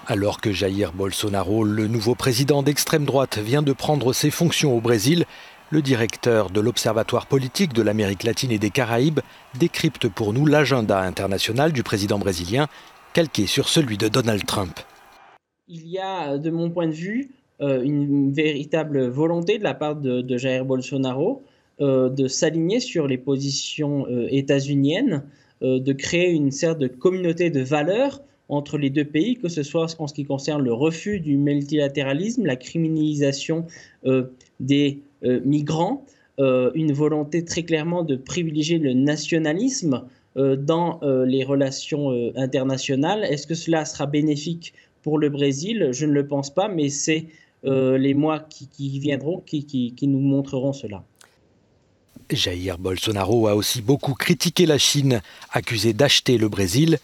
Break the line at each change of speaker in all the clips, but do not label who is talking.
Alors que Jair Bolsonaro, le nouveau président d'extrême droite, vient de prendre ses fonctions au Brésil, le directeur de l'Observatoire politique de l'Amérique latine et des Caraïbes décrypte pour nous l'agenda international du président brésilien, calqué sur celui de Donald Trump.
Il y a, de mon point de vue, une véritable volonté de la part de Jair Bolsonaro de s'aligner sur les positions états-uniennes, de créer une sorte de communauté de valeurs entre les deux pays, que ce soit en ce qui concerne le refus du multilatéralisme, la criminalisation des migrants, une volonté très clairement de privilégier le nationalisme dans les relations internationales. Est-ce que cela sera bénéfique pour le Brésil? Je ne le pense pas, mais c'est les mois qui viendront qui nous montreront cela.
Jair Bolsonaro a aussi beaucoup critiqué la Chine, accusé d'acheter le Brésil.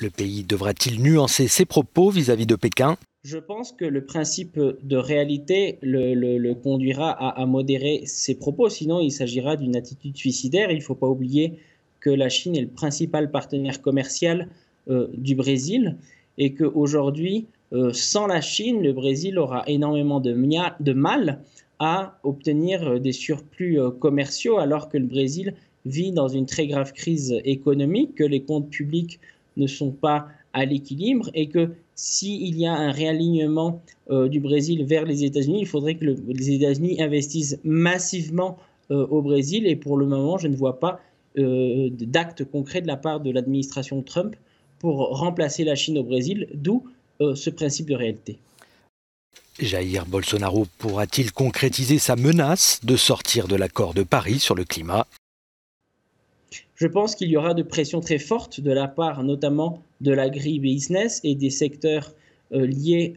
Le pays devra-t-il nuancer ses propos vis-à-vis de Pékin ?
Je pense que le principe de réalité le conduira à modérer ses propos, sinon il s'agira d'une attitude suicidaire. Il ne faut pas oublier que la Chine est le principal partenaire commercial du Brésil et qu'aujourd'hui, sans la Chine, le Brésil aura énormément de mal à obtenir des surplus commerciaux alors que le Brésil vit dans une très grave crise économique, que les comptes publics ne sont pas à l'équilibre et que s'il y a un réalignement du Brésil vers les États-Unis, il faudrait que les États-Unis investissent massivement au Brésil et pour le moment, je ne vois pas d'actes concrets de la part de l'administration Trump pour remplacer la Chine au Brésil, d'où ce principe de réalité.
Jair Bolsonaro pourra-t-il concrétiser sa menace de sortir de l'accord de Paris sur le climat ?
Je pense qu'il y aura de pressions très fortes de la part notamment de l'agribusiness et des secteurs liés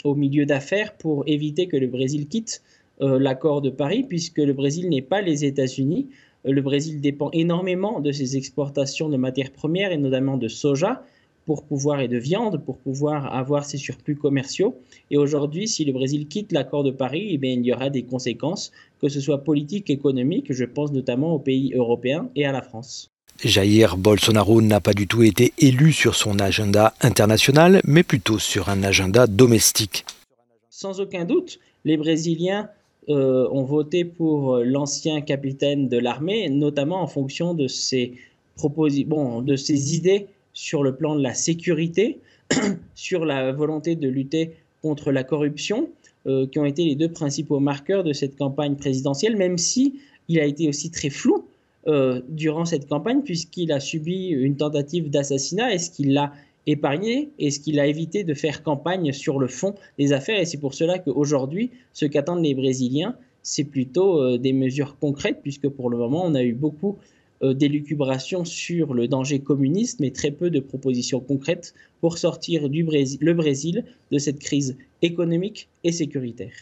au milieu d'affaires pour éviter que le Brésil quitte l'accord de Paris, puisque le Brésil n'est pas les États-Unis. Le Brésil dépend énormément de ses exportations de matières premières et notamment de soja et de viande pour pouvoir avoir ses surplus commerciaux. Et aujourd'hui, si le Brésil quitte l'accord de Paris, eh bien, il y aura des conséquences, que ce soit politiques, économiques, je pense notamment aux pays européens et à la France.
Jair Bolsonaro n'a pas du tout été élu sur son agenda international, mais plutôt sur un agenda domestique.
Sans aucun doute, les Brésiliens ont voté pour l'ancien capitaine de l'armée, notamment en fonction de ses idées sur le plan de la sécurité, sur la volonté de lutter contre la corruption, qui ont été les deux principaux marqueurs de cette campagne présidentielle, même si il a été aussi très flou durant cette campagne, puisqu'il a subi une tentative d'assassinat. Est-ce qu'il l'a épargné? Est-ce qu'il a évité de faire campagne sur le fond des affaires? Et c'est pour cela qu'aujourd'hui, ce qu'attendent les Brésiliens, c'est plutôt des mesures concrètes, puisque pour le moment, on a eu beaucoup d'élucubrations sur le danger communiste, mais très peu de propositions concrètes pour sortir le Brésil de cette crise économique et sécuritaire.